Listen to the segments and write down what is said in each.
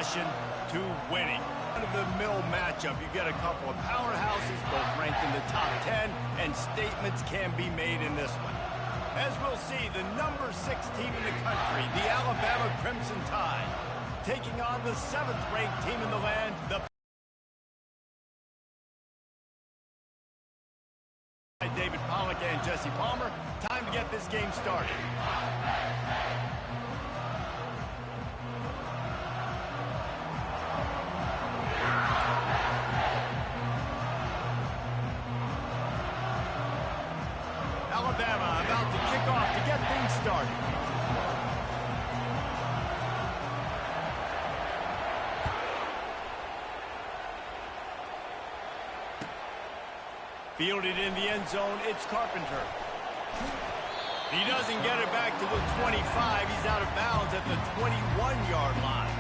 dedication to winning. Run-of-the-mill matchup. You get a couple of powerhouses, both ranked in the top 10, and statements can be made in this one. As we'll see, the number 6 team in the country, the Alabama Crimson Tide, taking on the 7th-ranked team in the land, the David Pollock and Jesse Palmer. Time to get this game started. Alabama about to kick off to get things started. Fielded in the end zone, it's Carpenter. He doesn't get it back to the 25. He's out of bounds at the 21-yard line.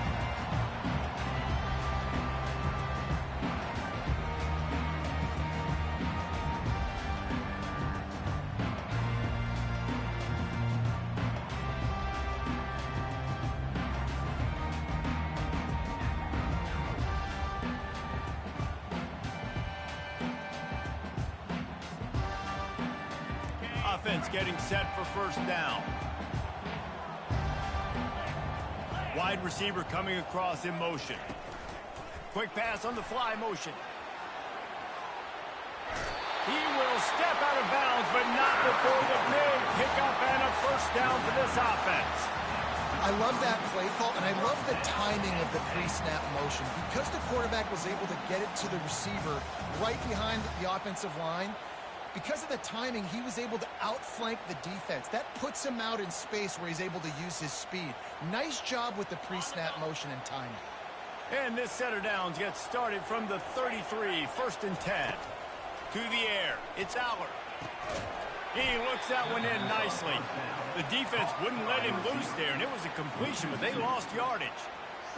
Offense getting set for first down. Wide receiver coming across in motion. Quick pass on the fly motion. He will step out of bounds, but not before the big pickup and a first down for this offense. I love that play call, and I love the timing of the pre-snap motion. Because the quarterback was able to get it to the receiver right behind the offensive line, because of the timing, he was able to outflank the defense. That puts him out in space where he's able to use his speed. Nice job with the pre-snap motion and timing. And this set of downs gets started from the 33, 1st and 10. To the air, it's Aller. He looks that one in nicely. The defense wouldn't let him loose there, and it was a completion, but they lost yardage.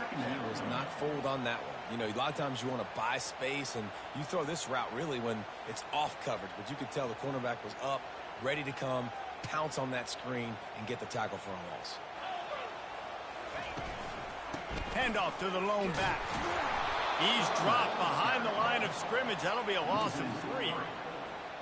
He was not fooled on that one. You know, a lot of times you want to buy space, and you throw this route really when it's off coverage. But you could tell the cornerback was up, ready to come, pounce on that screen, and get the tackle for a loss. Handoff to the lone back. He's dropped behind the line of scrimmage. That'll be a loss of 3.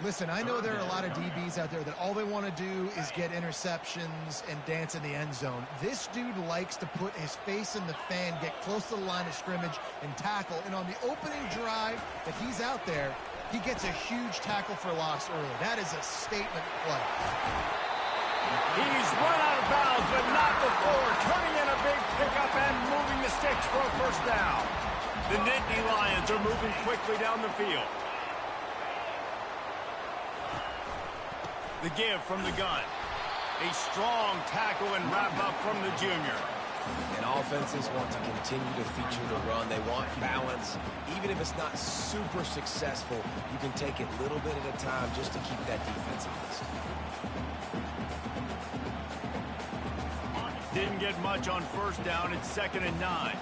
Listen, I know there are a lot of DBs out there that all they want to do is get interceptions and dance in the end zone. This dude likes to put his face in the fan, get close to the line of scrimmage, and tackle. And on the opening drive that he's out there, he gets a huge tackle for loss early. That is a statement play. He's run out of bounds, but not before turning in a big pickup and moving the sticks for a first down. The Nittany Lions are moving quickly down the field. The give from the gun. A strong tackle and wrap-up from the junior. And offenses want to continue to feature the run. They want balance. Even if it's not super successful, you can take it a little bit at a time just to keep that defense honest. Didn't get much on first down. It's 2nd and 9.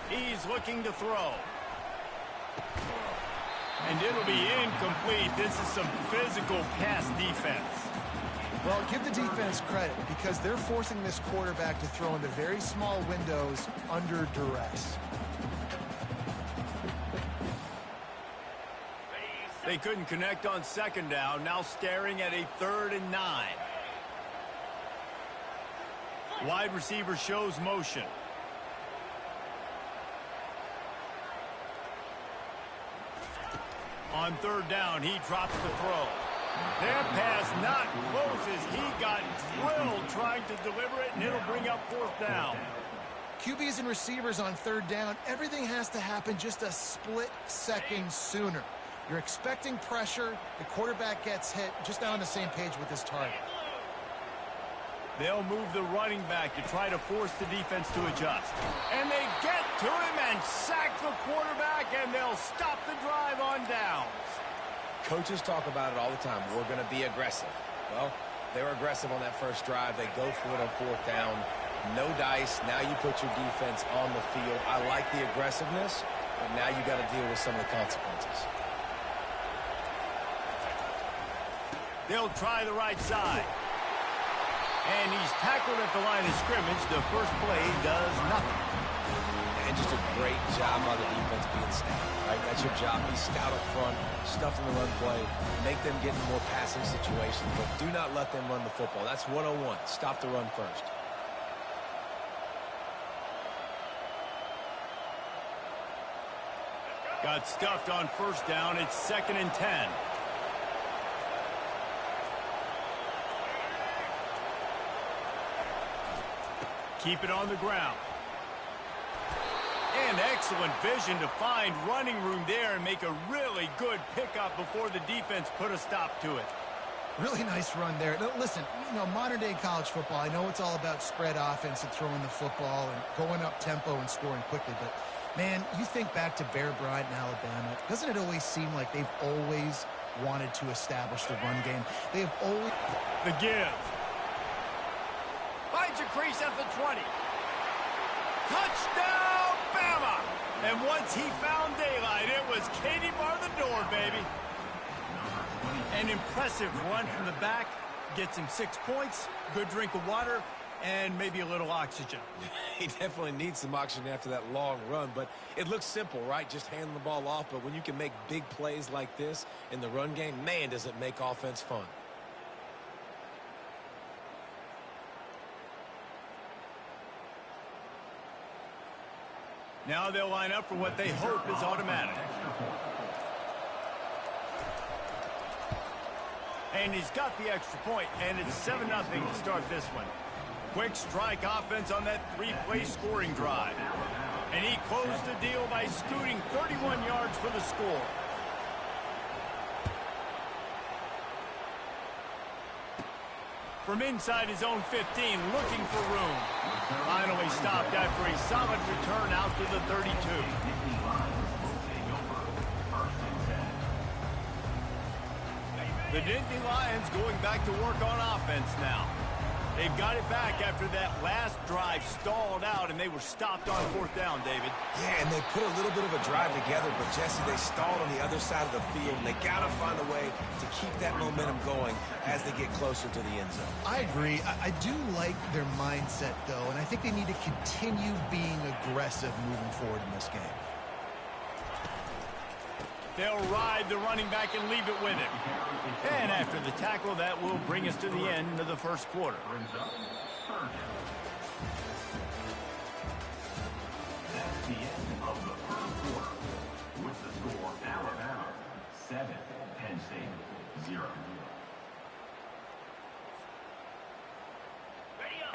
He's looking to throw. And it'll be incomplete. This is some physical pass defense. Well, give the defense credit because they're forcing this quarterback to throw into very small windows under duress. They couldn't connect on 2nd down. Now staring at a 3rd and 9. Wide receiver shows motion. On 3rd down, he drops the throw. That pass not close as he got drilled trying to deliver it, and it'll bring up 4th down. QBs and receivers on 3rd down, everything has to happen just a split second sooner. You're expecting pressure, the quarterback gets hit, just not on the same page with his target. They'll move the running back to try to force the defense to adjust. And they get to him and sack the quarterback, and they'll stop the drive on downs. Coaches talk about it all the time. We're going to be aggressive. Well, they were aggressive on that first drive. They go for it on 4th down. No dice. Now you put your defense on the field. I like the aggressiveness, but now you got to deal with some of the consequences. They'll try the right side. And he's tackled at the line of scrimmage. The first play does nothing. And just a great job by the defense being stout, right? That's your job. Be stout up front, stuff in the run play, make them get in more passing situations, but do not let them run the football. That's 101. Stop the run first. Got stuffed on first down. It's 2nd and 10. Keep it on the ground. And excellent vision to find running room there and make a really good pickup before the defense put a stop to it. Really nice run there. Now, listen, modern-day college football, I know it's all about spread offense and throwing the football and going up tempo and scoring quickly, but, man, you think back to Bear Bryant in Alabama, doesn't it always seem like they've always wanted to establish the run game? They have always... The give. Finds a crease at the 20. Touchdown, Bama! And once he found daylight, it was Katie bar the door, baby. An impressive run from the back. Gets him 6 points, good drink of water, and maybe a little oxygen. He definitely needs some oxygen after that long run, but it looks simple, right? Just handing the ball off, but when you can make big plays like this in the run game, man, does it make offense fun. Now they'll line up for what they hope is automatic. And he's got the extra point, and it's 7-0 to start this one. Quick strike offense on that 3-play scoring drive. And he closed the deal by scooting 31 yards for the score. From inside his own 15, looking for room. Finally stopped after a solid return out to the 32. The Nittany Lions going back to work on offense now. They've got it back after that last drive stalled out, and they were stopped on 4th down, David. Yeah, and they put a little bit of a drive together, but, Jesse, they stalled on the other side of the field, and they got to find a way to keep that momentum going as they get closer to the end zone. I agree. I do like their mindset, though, and I think they need to continue being aggressive moving forward in this game. They'll ride the running back and leave it with him. And after the tackle, that will bring us to the end of the first quarter. That's the end of the first quarter. With the score, Alabama 7, Penn State 0.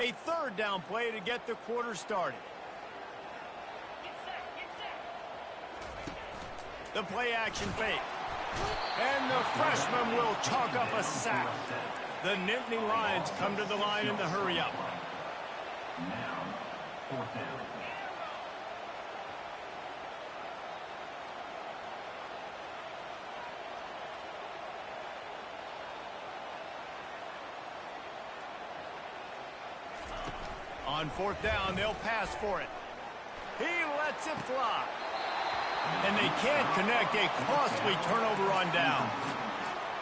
A 3rd down play to get the quarter started. The play action fake. And the freshman will chalk up a sack. The Nittany Lions come to the line in the hurry up. Now, 4th down. On 4th down, they'll pass for it. He lets it fly. And they can't connect. A costly turnover on down.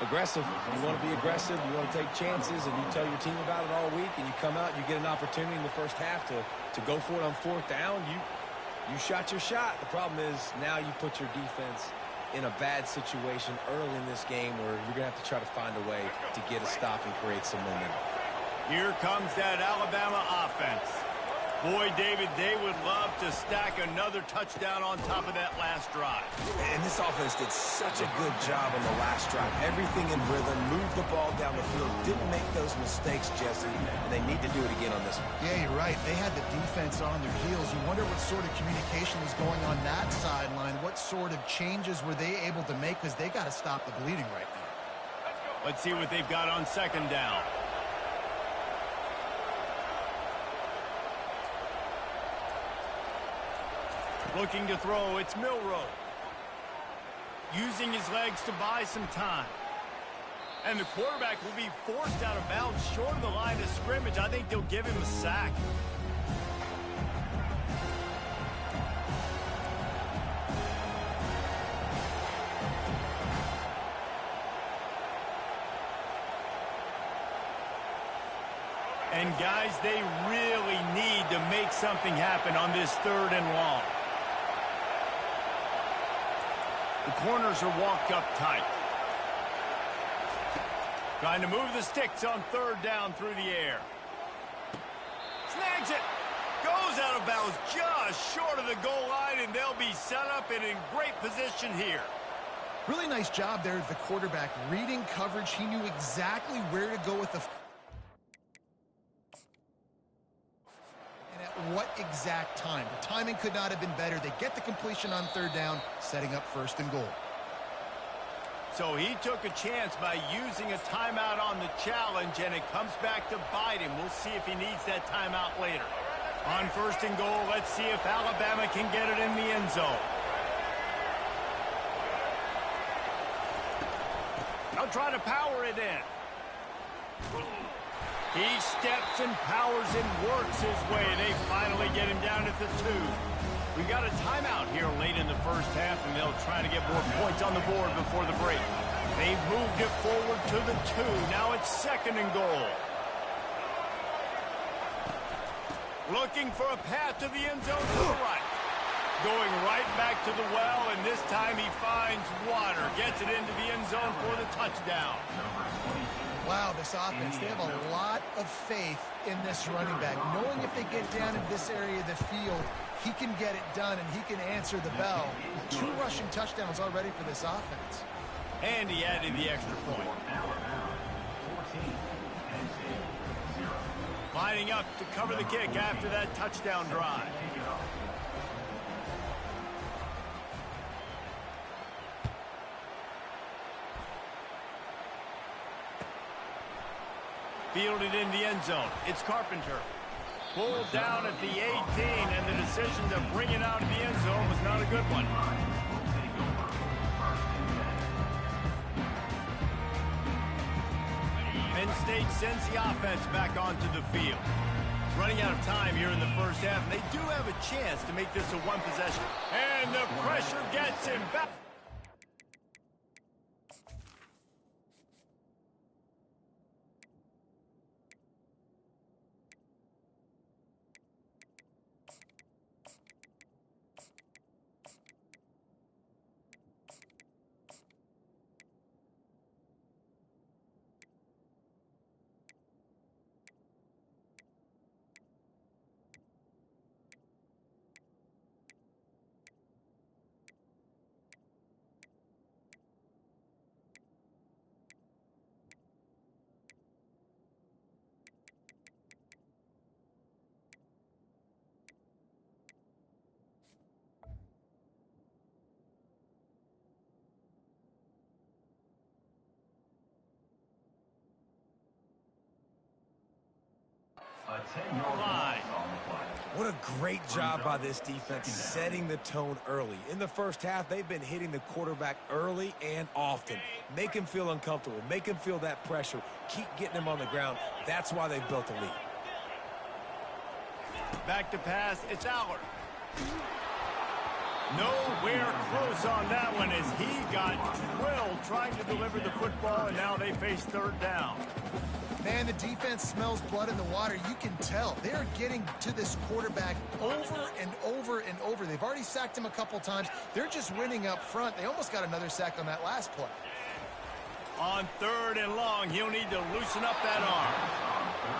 Aggressive. You want to be aggressive. You want to take chances, and you tell your team about it all week, and you come out and you get an opportunity in the first half to go for it on 4th down. You shot your shot. The problem is now you put your defense in a bad situation early in this game where you're going to have to try to find a way to get a stop and create some momentum. Here comes that Alabama offense. Boy, David, they would love to stack another touchdown on top of that last drive. And this offense did such a good job on the last drive. Everything in rhythm, moved the ball down the field, didn't make those mistakes, Jesse, and they need to do it again on this one. Yeah, you're right. They had the defense on their heels. You wonder what sort of communication was going on that sideline. What sort of changes were they able to make, because they got to stop the bleeding right now. Let's see what they've got on 2nd down. Looking to throw, it's Milroe. Using his legs to buy some time. And the quarterback will be forced out of bounds short of the line of scrimmage. I think they'll give him a sack. And guys, they really need to make something happen on this 3rd and long. The corners are walked up tight. Trying to move the sticks on 3rd down through the air. Snags it. Goes out of bounds just short of the goal line, and they'll be set up and in great position here. Really nice job there of the quarterback. Reading coverage, he knew exactly where to go with the... and at what exact time. The timing could not have been better. They get the completion on 3rd down, setting up 1st and goal. So he took a chance by using a timeout on the challenge, and it comes back to bite him. We'll see if he needs that timeout later. On 1st and goal, let's see if Alabama can get it in the end zone. They'll try to power it in. He steps and powers and works his way. They finally get him down at the 2. We got a timeout here late in the 1st half, and they'll try to get more points on the board before the break. They've moved it forward to the 2. Now it's 2nd and goal. Looking for a path to the end zone to the right. Going right back to the well, and this time he finds water. Gets it into the end zone for the touchdown. Wow, this offense, they have a lot of faith in this running back. Knowing if they get down in this area of the field, he can get it done and he can answer the bell. 2 rushing touchdowns already for this offense. And he added the extra point. Lining up to cover the kick after that touchdown drive. Fielded in the end zone. It's Carpenter. Pulled down at the 18, and the decision to bring it out of the end zone was not a good one. Penn State sends the offense back onto the field. Running out of time here in the 1st half, and they do have a chance to make this a 1 possession. And the pressure gets him back. What a great job by this defense setting the tone early. In the 1st half, they've been hitting the quarterback early and often. Make him feel uncomfortable. Make him feel that pressure. Keep getting him on the ground. That's why they've built a lead. Back to pass. It's Allard. Nowhere close on that one as he got drilled trying to deliver the football, and now they face 3rd down. Man, the defense smells blood in the water. You can tell. They're getting to this quarterback over and over and over. They've already sacked him a couple times. They're just winning up front. They almost got another sack on that last play. On 3rd and long, he'll need to loosen up that arm.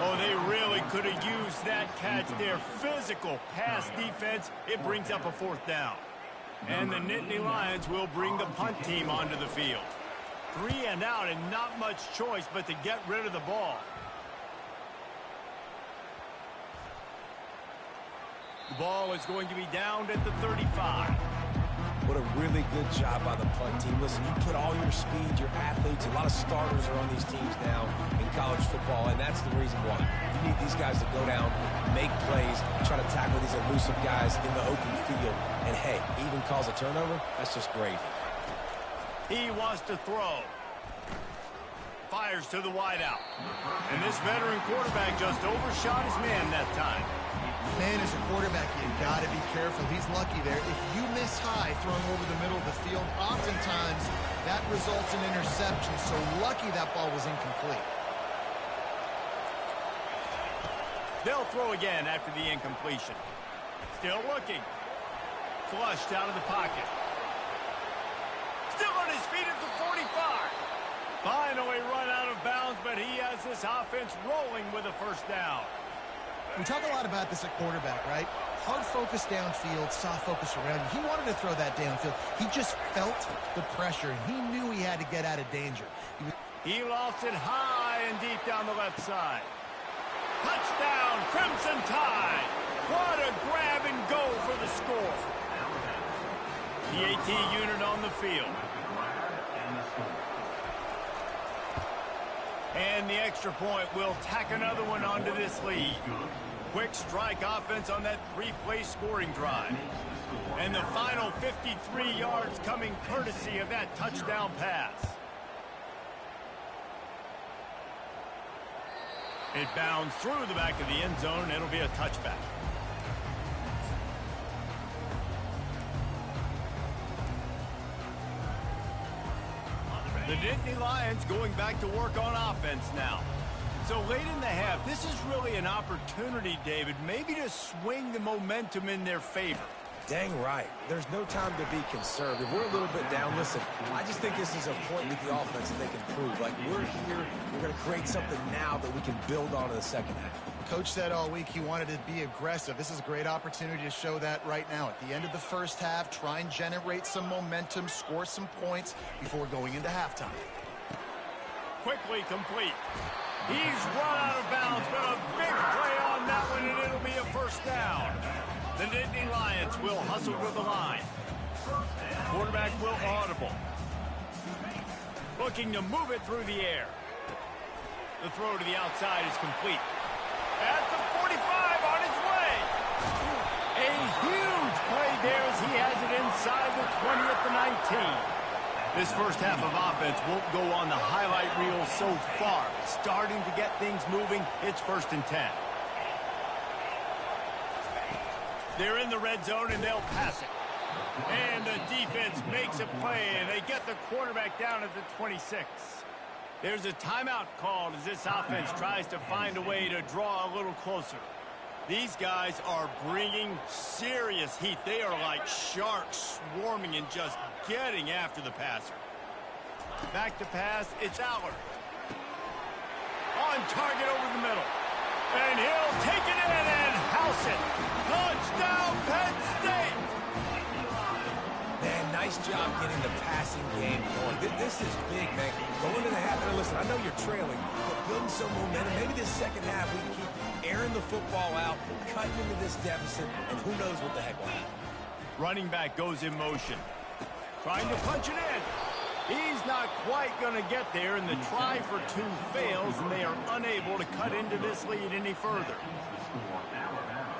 Oh, they really could have used that catch there. Physical pass defense. It brings up a 4th down. And the Nittany Lions will bring the punt team onto the field. 3 and out, and not much choice but to get rid of the ball. The ball is going to be down at the 35. What a really good job by the punt team. Listen, you put all your speed, your athletes, a lot of starters are on these teams now in college football, and that's the reason why. You need these guys to go down, make plays, try to tackle these elusive guys in the open field. And, hey, even cause a turnover, that's just gravy. He wants to throw. Fires to the wideout. And this veteran quarterback just overshot his man that time. Man, as a quarterback, you got to be careful. He's lucky there. If you miss high throwing over the middle of the field, oftentimes that results in interception. So lucky that ball was incomplete. They'll throw again after the incompletion. Still looking. Flushed out of the pocket. Still on his feet at the 45. Finally run out of bounds, but he has this offense rolling with a first down. We talk a lot about this at quarterback, right? Hard focus downfield, soft focus around you. He wanted to throw that downfield. He just felt the pressure, and he knew he had to get out of danger. He lofts it high and deep down the left side. Touchdown, Crimson Tide. What a grab and go for the score. The AT unit on the field. And the extra point will tack another one onto this lead. Quick strike offense on that three-play scoring drive. And the final 53 yards coming courtesy of that touchdown pass. It bounds through the back of the end zone, and it'll be a touchback. The Nittany Lions going back to work on offense now. So late in the half, this is really an opportunity, David, maybe to swing the momentum in their favor. Dang right. There's no time to be conservative. We're a little bit down. Listen, I just think this is a point with the offense that they can prove. Like, we're here, we're going to create something now that we can build on in the second half. Coach said all week he wanted to be aggressive. This is a great opportunity to show that right now. At the end of the first half, try and generate some momentum, score some points before going into halftime. Quickly complete. He's run out of bounds, but a big play on that one, and it'll be a first down. The Nittany Lions will hustle to the line. Quarterback will audible. Looking to move it through the air. The throw to the outside is complete. At the 45 on his way. A huge play there as he has it inside the 20 at the 19. This first half of offense won't go on the highlight reel so far. Starting to get things moving, it's 1st and 10. They're in the red zone, and they'll pass it. And the defense makes a play, and they get the quarterback down at the 26. There's a timeout called as this offense tries to find a way to draw a little closer. These guys are bringing serious heat. They are like sharks swarming and just getting after the passer. Back to pass, it's Allard. On target over the middle. And he'll take it in and house it. Touchdown, Penn State! Man, nice job getting the passing game going. This is big, man. Going to the half. Now, listen, I know you're trailing, but building some momentum. Maybe this second half we can keep airing the football out, cutting into this deficit, and who knows what the heck will happen. Running back goes in motion. Trying to punch it in. He's not quite going to get there, and the try for two fails, and they are unable to cut into this lead any further.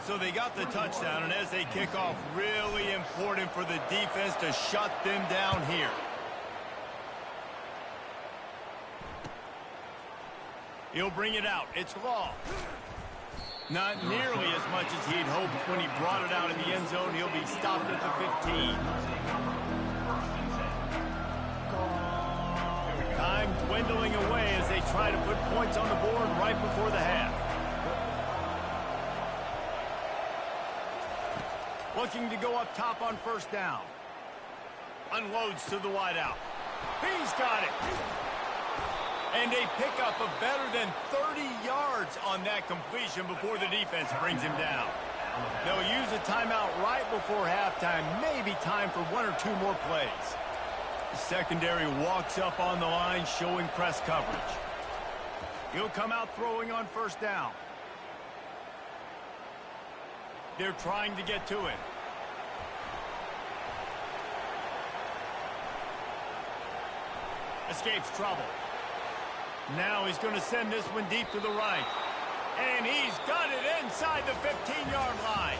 So they got the touchdown, and as they kick off, really important for the defense to shut them down here. He'll bring it out. It's Law. Not nearly as much as he'd hoped when he brought it out in the end zone. He'll be stopped at the 15. Time dwindling away as they try to put points on the board right before the half. Looking to go up top on first down. Unloads to the wideout. He's got it. And a pickup of better than 30 yards on that completion before the defense brings him down. They'll use a timeout right before halftime. Maybe time for one or two more plays. The secondary walks up on the line, showing press coverage. He'll come out throwing on first down. They're trying to get to it. Escapes trouble. Now he's going to send this one deep to the right. And he's got it inside the 15-yard line.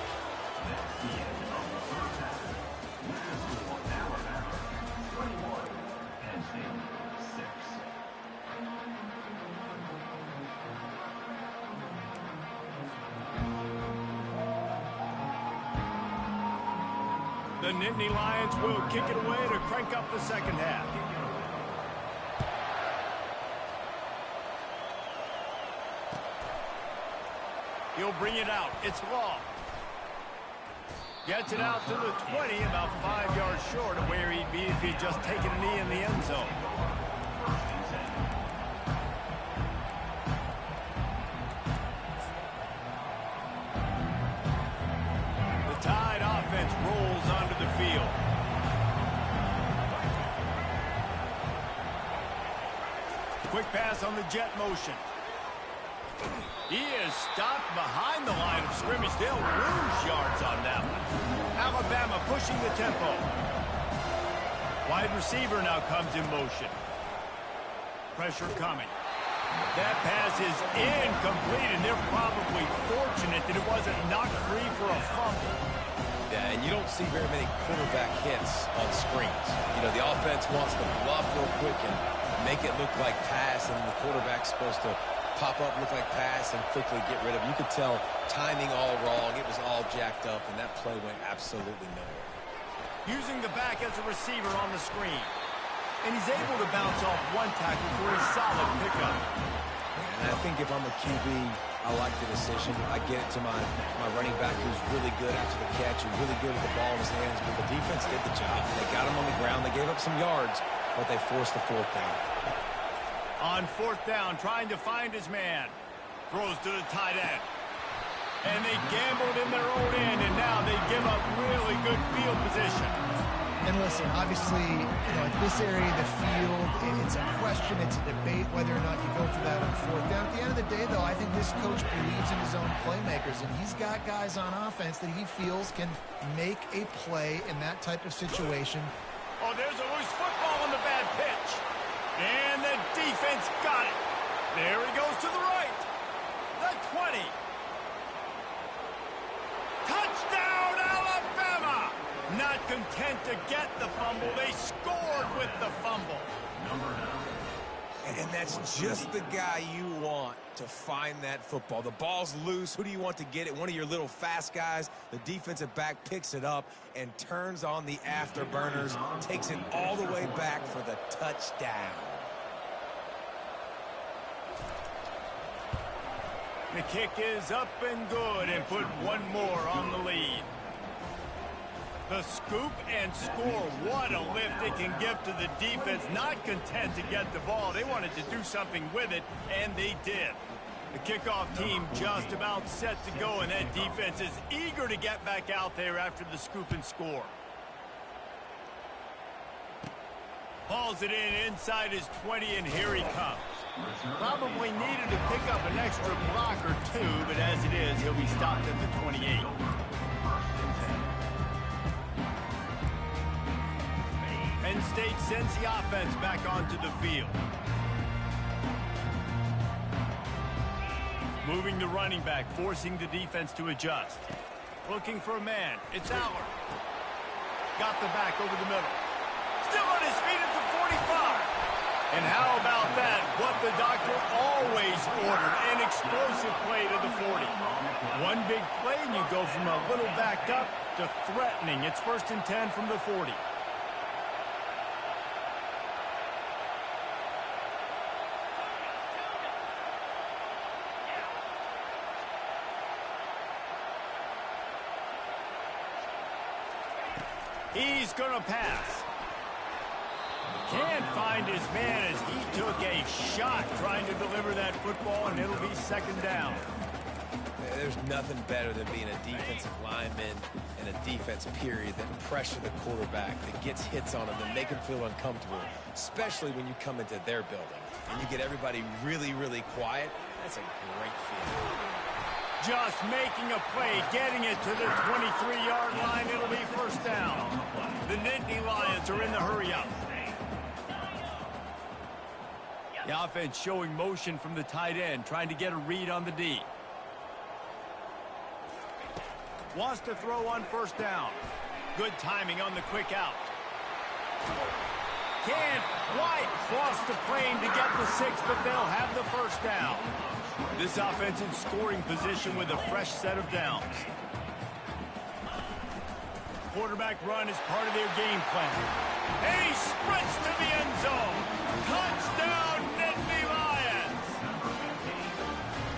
The Nittany Lions will kick it away to crank up the second half. He'll bring it out. It's long. Gets it out to the 20, about 5 yards short of where he'd be if he'd just taken a knee in the end zone. The Tide offense rolls onto the field. Quick pass on the jet motion. He is stopped behind the line of scrimmage. They'll lose yards on that one. Alabama pushing the tempo. Wide receiver now comes in motion. Pressure coming. That pass is incomplete, and they're probably fortunate that it wasn't knocked free for a fumble. Yeah, and you don't see very many quarterback hits on screens. You know, the offense wants to bluff real quick and make it look like pass, and the quarterback's supposed to pop up, look like pass, and quickly get rid of it. You could tell timing all wrong. It was all jacked up, and that play went absolutely nowhere. Using the back as a receiver on the screen. And he's able to bounce off one tackle for a solid pickup. And I think if I'm a QB, I like the decision. I get it to my running back who's really good after the catch and really good with the ball in his hands, but the defense did the job. They got him on the ground. They gave up some yards, but they forced the fourth down. On fourth down, trying to find his man. Throws to the tight end. And they gambled in their own end, and now they give up really good field position. And listen, obviously, you know, at this area of the field, it's a question, it's a debate whether or not you go for that on fourth down. At the end of the day, though, I think this coach believes in his own playmakers, and he's got guys on offense that he feels can make a play in that type of situation. Oh, there's a loose football on the bad pitch. And the defense got it. There he goes to the right. The 20. Touchdown, Alabama! Not content to get the fumble, they scored with the fumble. And that's just the guy you want to find that football. The ball's loose. Who do you want to get it? One of your little fast guys. The defensive back picks it up and turns on the afterburners, takes it all the way back for the touchdown. The kick is up and good, and put one more on the lead. The scoop and score. What a lift it can give to the defense. Not content to get the ball. They wanted to do something with it, and they did. The kickoff team just about set to go, and that defense is eager to get back out there after the scoop and score. Hauls it in inside his 20, and here he comes. Probably needed to pick up an extra block or two, but as it is, he'll be stopped at the 28. Penn State sends the offense back onto the field. Moving the running back, forcing the defense to adjust. Looking for a man. It's Aller. Got the back over the middle. Still on his feet at the 45. And how about that? What the doctor always ordered, an explosive play to the 40. One big play, and you go from a little backed up to threatening. It's 1st and 10 from the 40. He's going to pass. Can't find his man as he took a shot trying to deliver that football, and it'll be 2nd down. There's nothing better than being a defensive lineman and a defense period that pressure the quarterback, that gets hits on him, that make him feel uncomfortable, especially when you come into their building and you get everybody really, really quiet. That's a great feeling. Just making a play, getting it to the 23-yard line. It'll be 1st down. The Nittany Lions are in the hurry-up. The offense showing motion from the tight end, trying to get a read on the D. Wants to throw on 1st down. Good timing on the quick out. Can't quite cross the plane to get the 6, but they'll have the 1st down. This offense in scoring position with a fresh set of downs. Quarterback run is part of their game plan. And he sprints to the end zone. Touchdown, Nittany Lions!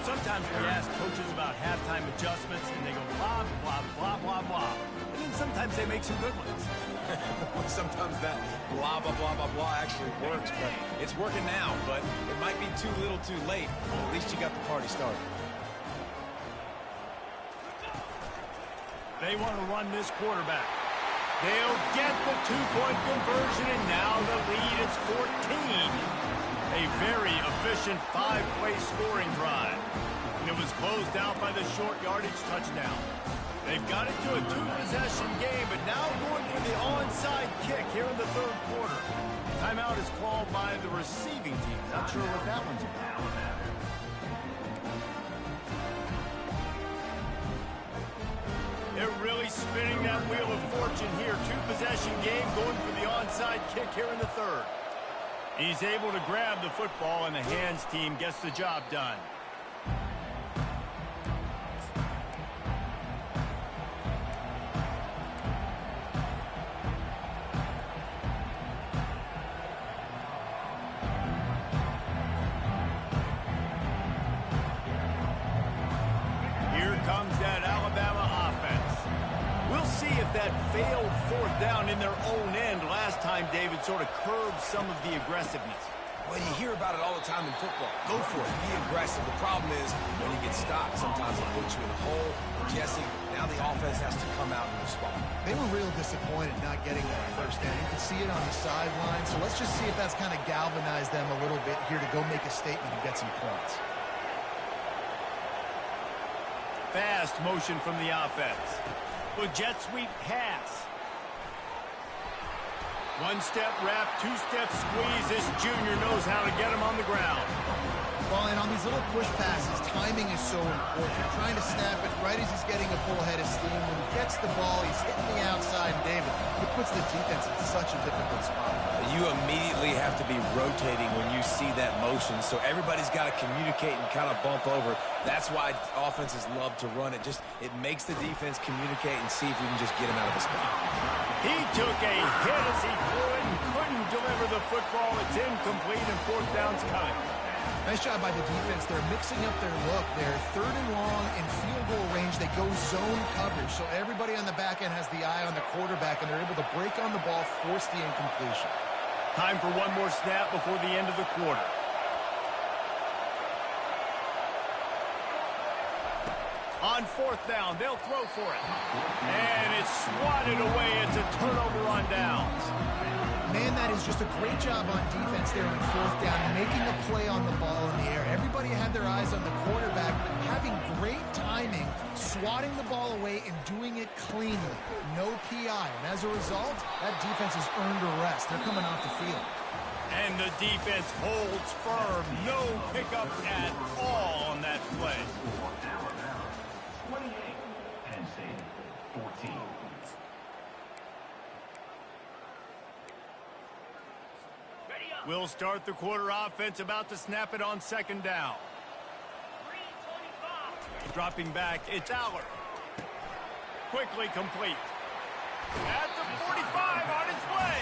Sometimes we ask coaches about about halftime adjustments, and they go blah, blah, blah, blah, blah. And then sometimes they make some good ones. Sometimes that blah, blah, blah, blah, blah actually works, but it's working now. But it might be too little too late. At least you got the party started. They want to run this quarterback. They'll get the two-point conversion, and now the lead is 14. A very efficient five-play scoring drive. And it was closed out by the short yardage touchdown. They've got it to a two-possession game, but now going for the onside kick here in the third quarter. Timeout is called by the receiving team. Not sure what that one's about. They're really spinning that wheel of fortune here. Two-possession game going for the onside kick here in the third. He's able to grab the football, and the hands team gets the job done. Here comes that Alabama offense. We'll see if that failed fourth down in their own end last time, David, sort of curbed some of the aggressiveness. Well, you hear about it all the time in football. Go for it. Be aggressive. The problem is when you get stopped, sometimes it puts you in a hole. Jesse, now the offense has to come out and respond. They were real disappointed not getting that first down. You can see it on the sideline. So let's just see if that's kind of galvanized them a little bit here to go make a statement and get some points. Fast motion from the offense. Well, jet sweep pass. One-step wrap, two-step squeeze. This junior knows how to get him on the ground. Well, and on these little push passes, timing is so important. You're trying to snap it right as he's getting a full head of steam. When he gets the ball, he's hitting the outside, and David, it puts the defense in such a difficult spot. You immediately have to be rotating when you see that motion, so everybody's got to communicate and kind of bump over. That's why offenses love to run it. It makes the defense communicate and see if you can just get him out of the spot. He took a hit as he threw it and couldn't deliver the football. It's incomplete, and fourth down's coming. Nice job by the defense. They're mixing up their look. They're third and long in field goal range. They go zone coverage, so everybody on the back end has the eye on the quarterback, and they're able to break on the ball, force the incompletion. Time for one more snap before the end of the quarter. On fourth down, they'll throw for it. And it's swatted away. It's a turnover on downs. Man, that is just a great job on defense there on fourth down, making a play on the ball in the air. Everybody had their eyes on the quarterback, having great timing, swatting the ball away and doing it cleanly. No PI. And as a result, that defense has earned a rest. They're coming off the field. And the defense holds firm. No pickup at all on that play. 28, Penn State, 14. We'll start the quarter offense, about to snap it on second down. Dropping back, it's Aller. Quickly complete. At the 45, on its way.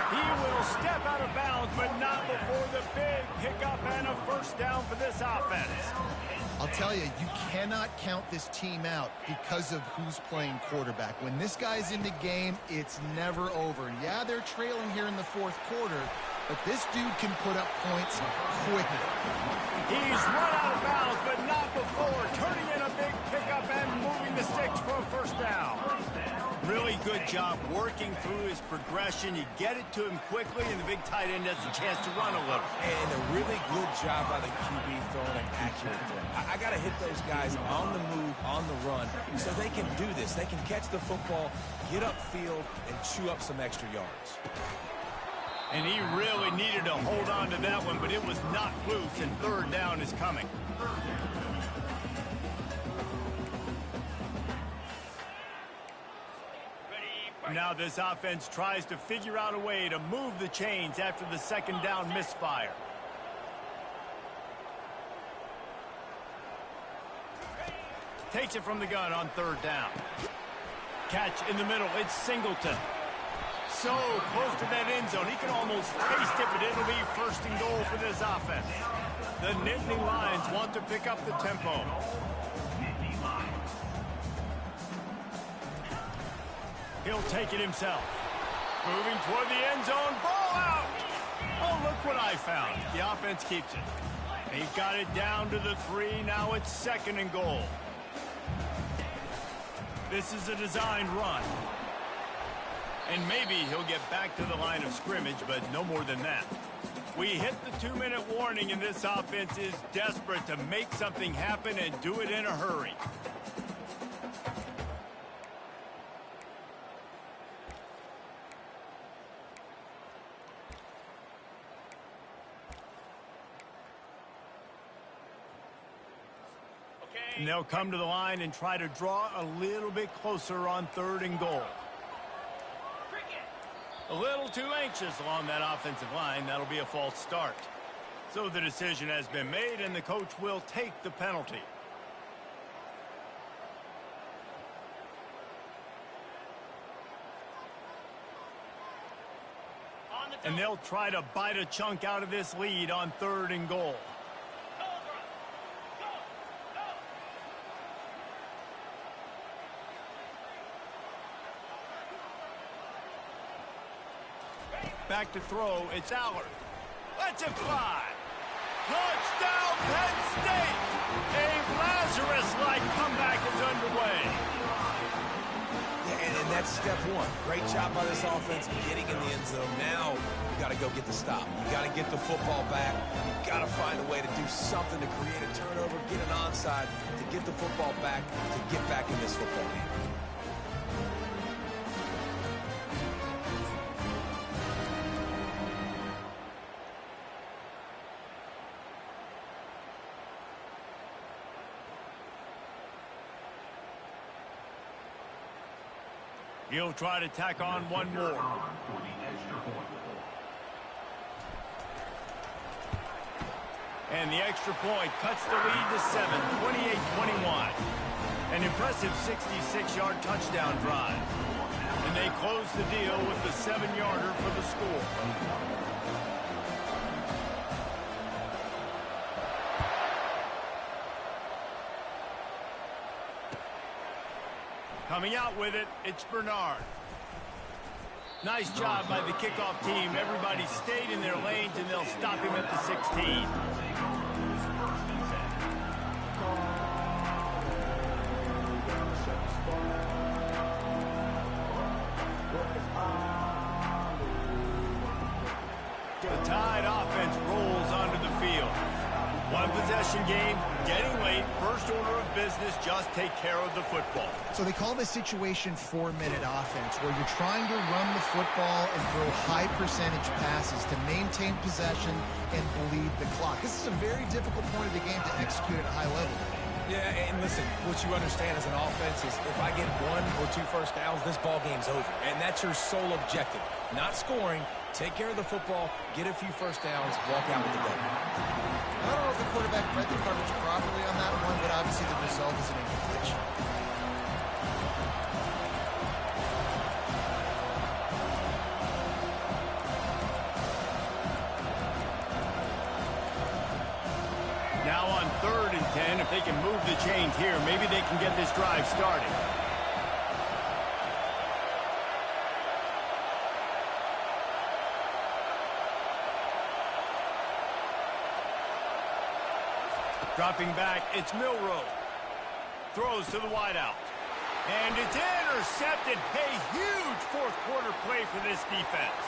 He will step out of bounds, but not before the big pickup and a first down for this offense. I'll tell you, you cannot count this team out because of who's playing quarterback. When this guy's in the game, it's never over. Yeah, they're trailing here in the fourth quarter, but this dude can put up points quickly. He's run out of bounds, but not before. Turning in a big pickup and moving the sticks for a first down. Really good job working through his progression. You get it to him quickly, and the big tight end has a chance to run a little. And a really good job by the QB throwing an accurate throw. I got to hit those guys on the move, on the run, so they can do this. They can catch the football, get upfield, and chew up some extra yards. And he really needed to hold on to that one, but it was not loose, and third down is coming. Now this offense tries to figure out a way to move the chains after the second down misfire. Takes it from the gun on third down. Catch in the middle, it's Singleton. So close to that end zone, he can almost taste it, but it'll be first and goal for this offense. The Nittany Lions want to pick up the tempo. He'll take it himself. Moving toward the end zone. Ball out. Oh, look what I found. The offense keeps it. He's got it down to the 3. Now it's 2nd and goal. This is a designed run. And maybe he'll get back to the line of scrimmage, but no more than that. We hit the 2-minute warning, and this offense is desperate to make something happen and do it in a hurry. And they'll come to the line and try to draw a little bit closer on 3rd and goal. A little too anxious along that offensive line. That'll be a false start. So the decision has been made, and the coach will take the penalty. And they'll try to bite a chunk out of this lead on 3rd and goal. Back to throw, it's Allard. Let's it fly. Touchdown, Penn State! A Lazarus-like comeback is underway. Yeah, and that's step 1. Great job by this offense getting in the end zone. Now you got to go get the stop. You got to get the football back. You got to find a way to do something to create a turnover, get an onside, to get the football back, to get back in this football game. He'll try to tack on one more. And the extra point cuts the lead to 7, 28-21. An impressive 66-yard touchdown drive. And they close the deal with the 7-yarder for the score. Coming out with it, it's Bernard. Nice job by the kickoff team. Everybody stayed in their lanes, and they'll stop him at the 16. The Tide offense rolls onto the field. One possession game, getting late, first order of business, just take care of the football. So they call this situation 4-minute offense, where you're trying to run the football and throw high percentage passes to maintain possession and bleed the clock. This is a very difficult point of the game to execute at a high level. Yeah, and listen, what you understand as an offense is if I get 1 or 2 first downs, this ball game's over. And that's your sole objective. Not scoring, take care of the football, get a few first downs, walk out with the ball. I don't know if the quarterback read the coverage properly on that one, but obviously the result is an incompletion. Now on 3rd and 10, if they can move the chains here, maybe they can get this drive started. Dropping back, it's Milroe. Throws to the wideout. And it's intercepted. A huge fourth-quarter play for this defense.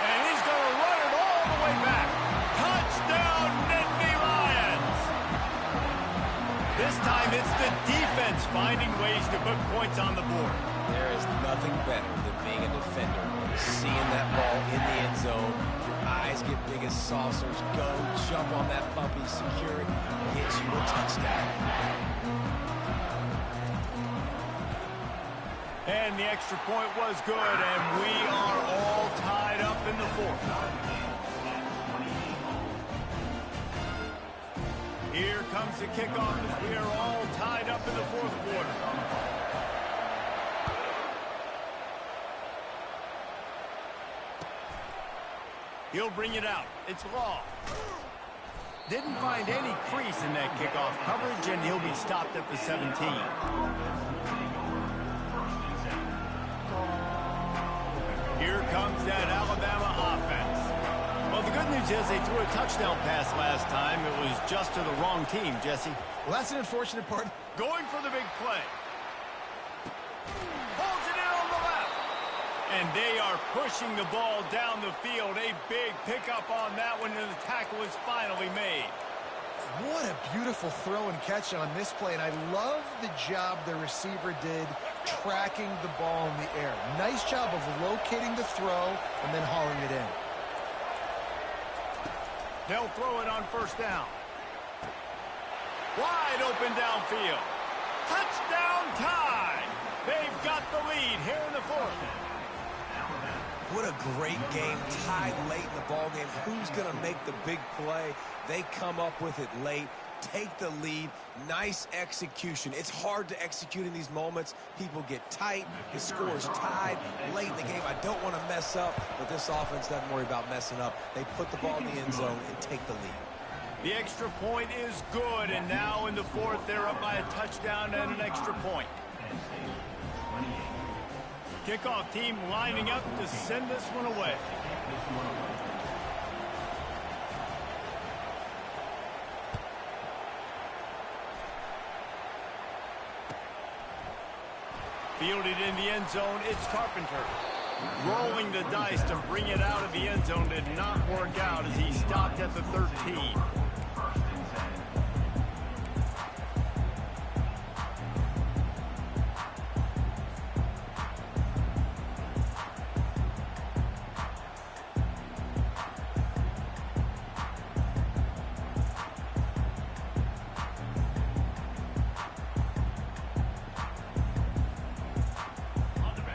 And he's going to run it all the way back. Touchdown, Nittany Lions! This time it's the defense finding ways to put points on the board. There is nothing better than being a defender, seeing that ball in the end zone. Your eyes get big as saucers. Go, jump on that puppy, secure it, get you a touchdown. And the extra point was good, and we are all tied up in the 4th. Here comes the kickoff as we are all tied up in the 4th quarter. He'll bring it out. It's Law. Didn't find any crease in that kickoff coverage, and he'll be stopped at the 17. Here comes that Alabama offense. Well, the good news is they threw a touchdown pass last time. It was just to the wrong team, Jesse. Well, that's an unfortunate part. Going for the big play. Pulls it in on the left. And they are pushing the ball down the field. A big pickup on that one, and the tackle is finally made. What a beautiful throw and catch on this play, and I love the job the receiver did tracking the ball in the air. Nice job of locating the throw and then hauling it in. They'll throw it on first down. Wide open downfield. Touchdown time! They've got the lead here in the fourth. What a great game, tied late in the ball game. Who's going to make the big play? They come up with it late, take the lead. Nice execution. It's hard to execute in these moments. People get tight. The score is tied late in the game. I don't want to mess up, but this offense doesn't worry about messing up. They put the ball in the end zone and take the lead. The extra point is good, and now in the fourth, they're up by a touchdown and an extra point. Kickoff team lining up to send this one away. Fielded in the end zone, it's Carpenter. Rolling the dice to bring it out of the end zone did not work out as he stopped at the 13.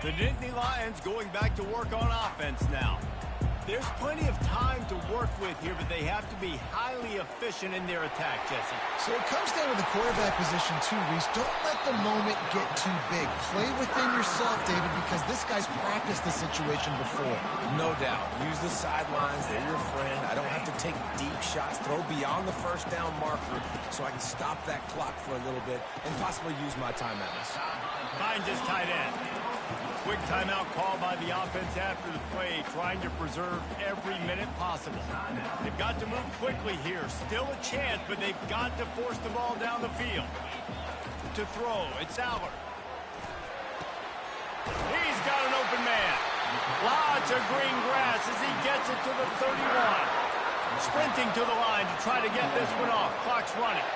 The Nittany Lions going back to work on offense now. There's plenty of time to work with here, but they have to be highly efficient in their attack, Jesse. So it comes down to the quarterback position too, Reese. Don't let the moment get too big. Play within yourself, David, because this guy's practiced the situation before. No doubt. Use the sidelines. They're your friend. I don't have to take deep shots. Throw beyond the first down marker so I can stop that clock for a little bit and possibly use my timeouts. Finds his tight end. Quick timeout call by the offense after the play, trying to preserve every minute possible. They've got to move quickly here. Still a chance, but they've got to force the ball down the field. To throw, it's Allard. He's got an open man. Lots of green grass as he gets it to the 31. Sprinting to the line to try to get this one off. Clock's running.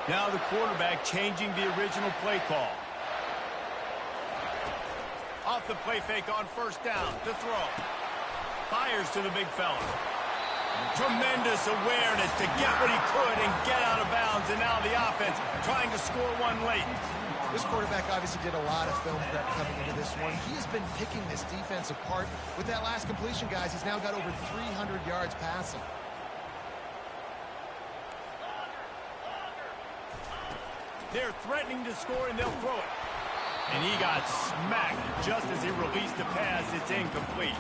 Now the quarterback changing the original play call. Off the play fake on first down to throw. Fires to the big fella. Tremendous awareness to get what he could and get out of bounds. And now the offense trying to score one late. This quarterback obviously did a lot of film prep coming into this one. He has been picking this defense apart. With that last completion, guys, he's now got over 300 yards passing. They're threatening to score, and they'll throw it. And he got smacked just as he released the pass. It's incomplete.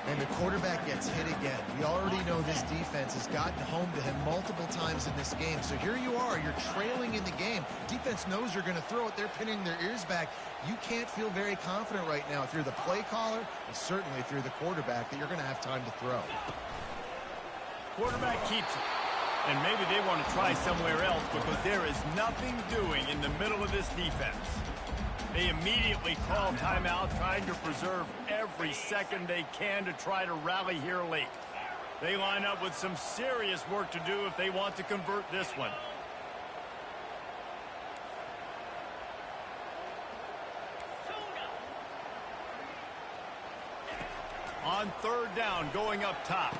And the quarterback gets hit again. We already know this defense has gotten home to him multiple times in this game. So here you are. You're trailing in the game. Defense knows you're going to throw it. They're pinning their ears back. You can't feel very confident right now if you're the play caller, and certainly if you're the quarterback, that you're going to have time to throw. Quarterback keeps it. And maybe they want to try somewhere else because there is nothing doing in the middle of this defense. They immediately call timeout, trying to preserve every second they can to try to rally here late. They line up with some serious work to do if they want to convert this one. On third down, going up top.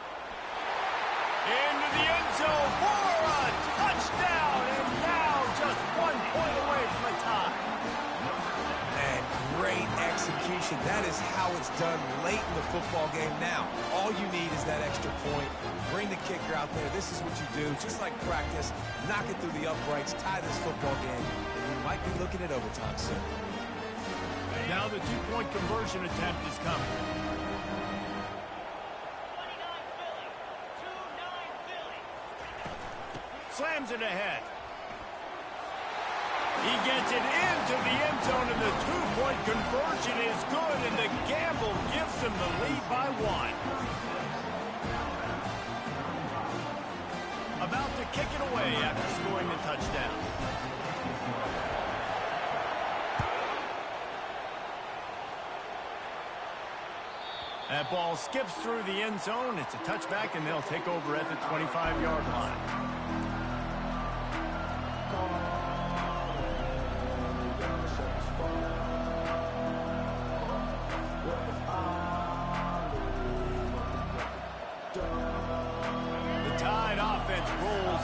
Into the end zone for a touchdown, and now just 1 point away from a tie. And great execution. That is how it's done late in the football game. Now, all you need is that extra point. Bring the kicker out there. This is what you do. Just like practice, knock it through the uprights, tie this football game, and you might be looking at overtime soon. Now the two-point conversion attempt is coming. Slams it ahead. He gets it into the end zone, and the two-point conversion is good, and the gamble gives him the lead by 1. About to kick it away after scoring the touchdown. That ball skips through the end zone. It's a touchback, and they'll take over at the 25-yard line.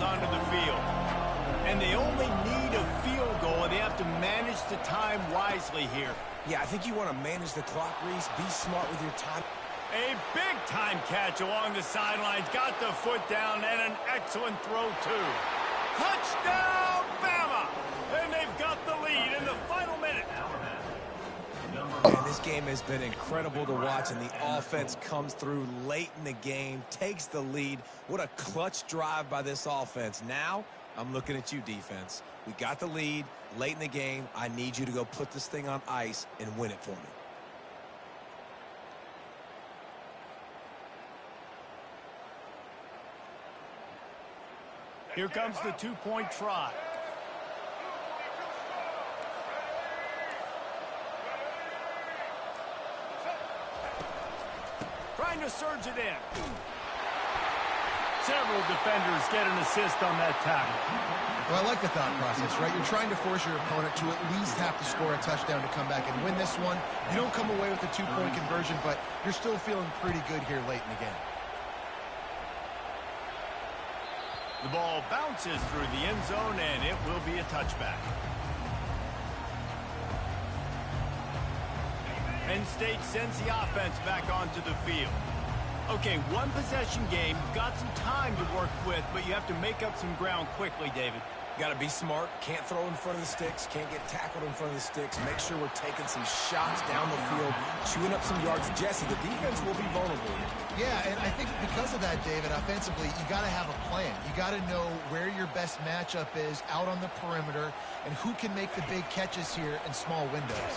Onto the field. And they only need a field goal, and they have to manage the time wisely here. Yeah, I think you want to manage the clock, Reese. Be smart with your time. A big-time catch along the sidelines. Got the foot down, and an excellent throw, too. Touchdown, Bama! And they've got the lead in the final minute. Man, this game has been incredible to watch, and the offense comes through late in the game, takes the lead. What a clutch drive by this offense. Now, I'm looking at you, defense. We got the lead late in the game. I need you to go put this thing on ice and win it for me. Here comes the two-point try. Trying to surge it in. Several defenders get an assist on that tackle. Well, I like the thought process, right? You're trying to force your opponent to at least have to score a touchdown to come back and win this one. You don't come away with a two-point conversion, but you're still feeling pretty good here late in the game. The ball bounces through the end zone, and it will be a touchback. Penn State sends the offense back onto the field. Okay, one possession game. You've got some time to work with, but you have to make up some ground quickly, David. Got to be smart. Can't throw in front of the sticks. Can't get tackled in front of the sticks. Make sure we're taking some shots down the field, chewing up some yards. Jesse, the defense will be vulnerable here. Yeah, and I think because of that, David, offensively, you got to have a plan. You got to know where your best matchup is out on the perimeter and who can make the big catches here in small windows.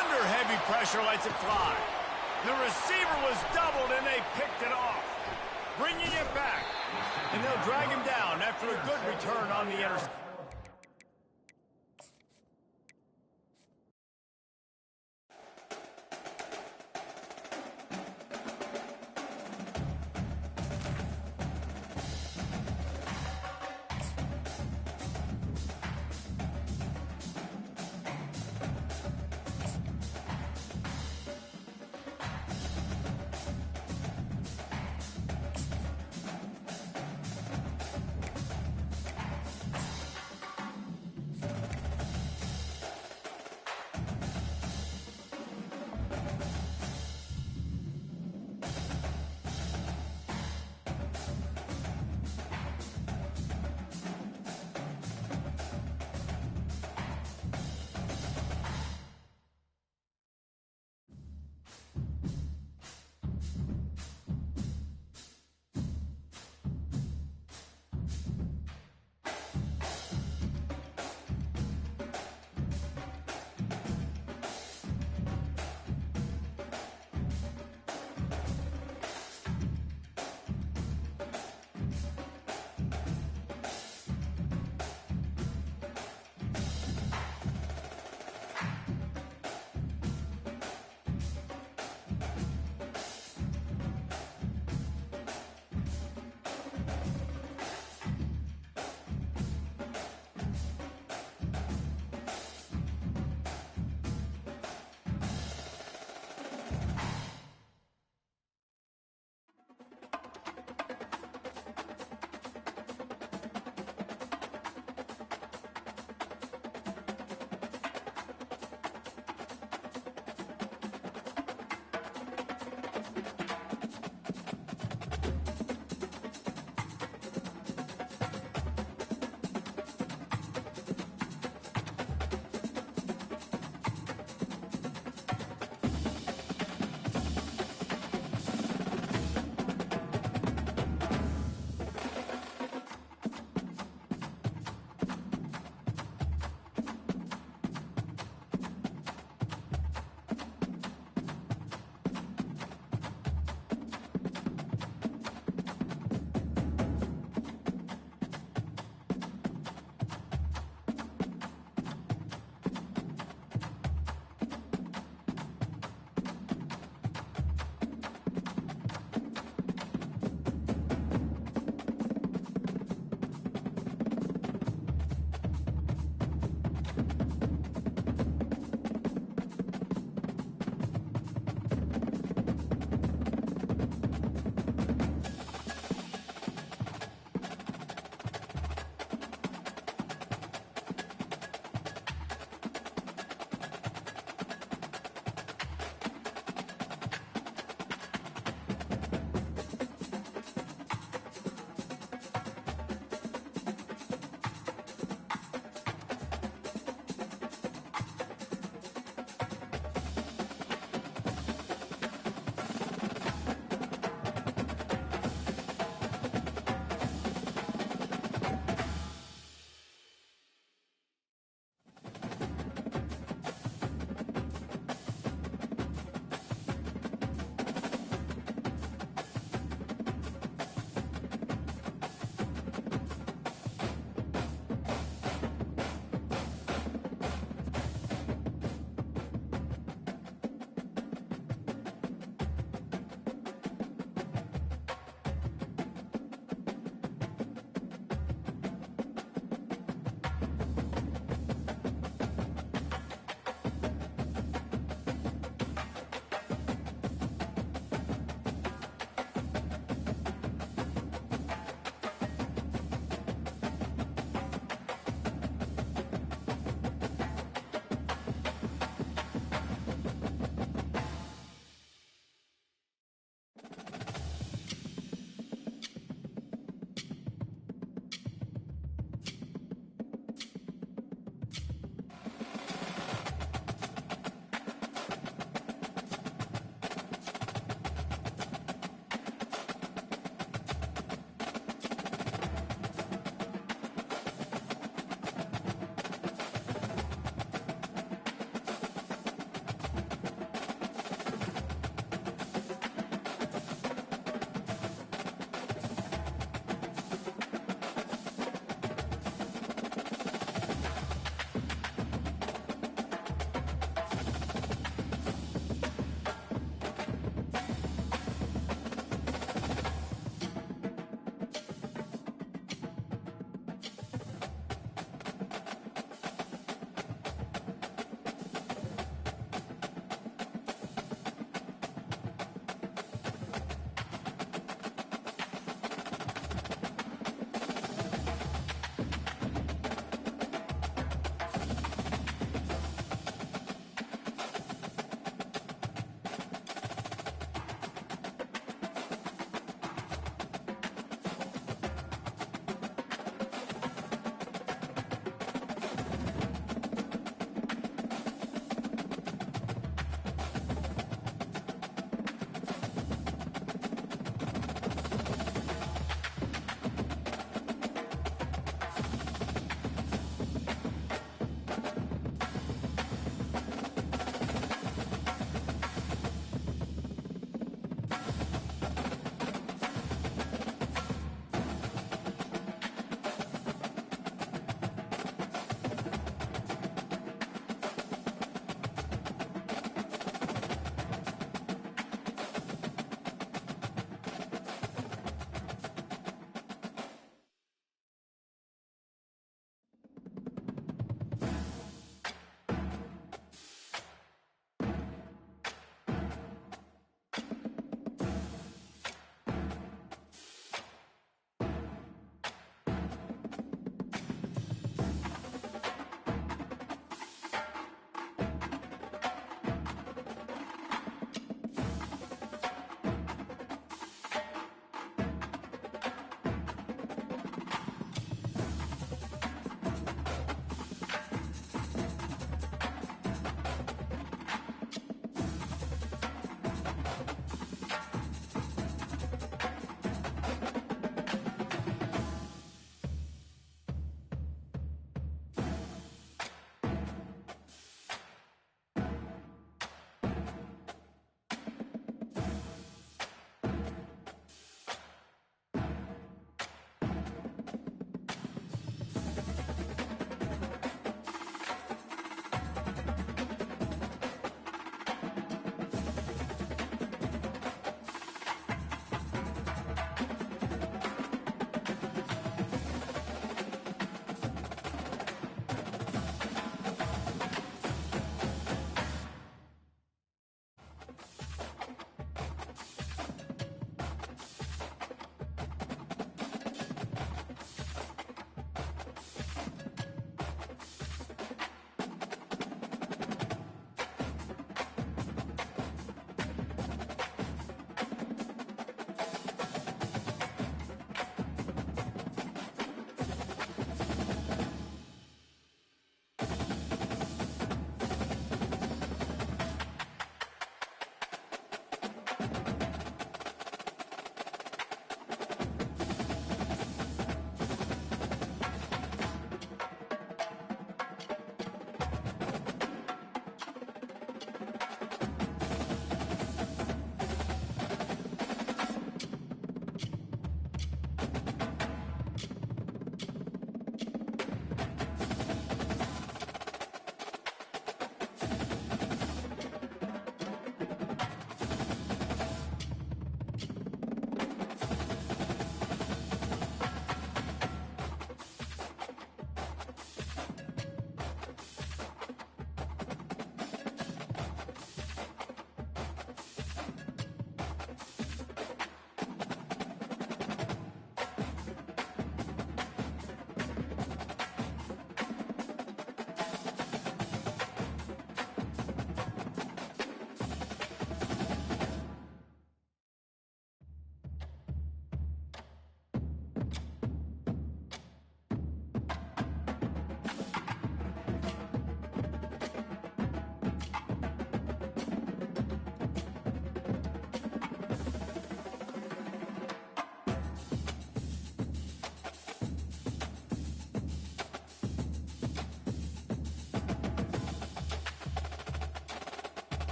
Under heavy pressure lets it fly. The receiver was doubled, and they picked it off. Bringing it back. And they'll drag him down after a good return on the interception.